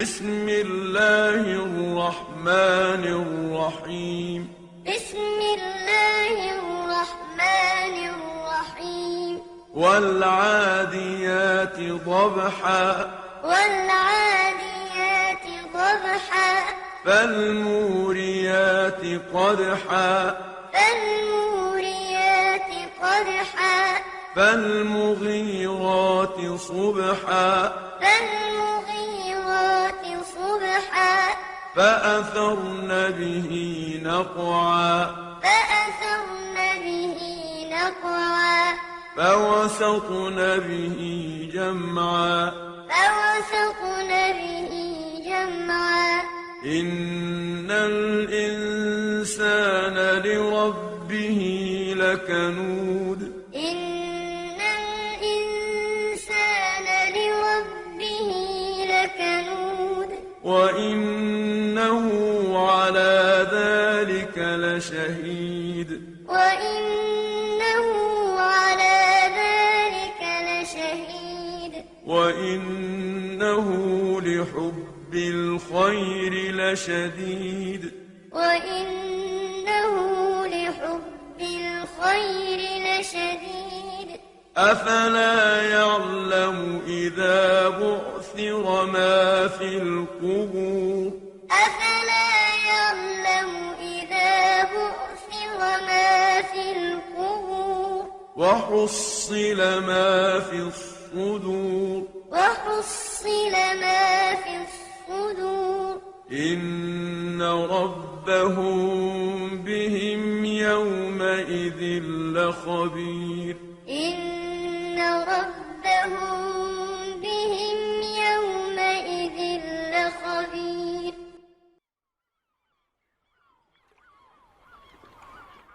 بسم الله الرحمن الرحيم. بسم الله الرحمن الرحيم. والعاديات ضبحا. والعاديات ضبحا. فالموريات قدحا. فالموريات قدحا. فالمغيرات صبحا. فالمغيرات صبحا. فأثرن به نقعا. فأثرن به نقعا. فوسطن به جمعا. فوسطن به جمعا. إن الإنسان لربه لكنود. إن الإنسان لربه لكنود. وإنه على ذلك لشهيد. وإنه على ذلك لشهيد. وإنه لحب الخير لشديد. وإنه لحب الخير لشديد. أفلا يعلم إذا بعثر ما في القبور. أفلا يعلم إذا بعثر ما في القبور. وحصل ما في الصدور. وحصل ما في الصدور. إن ربهم بهم يومئذ لخبير. إن ربهم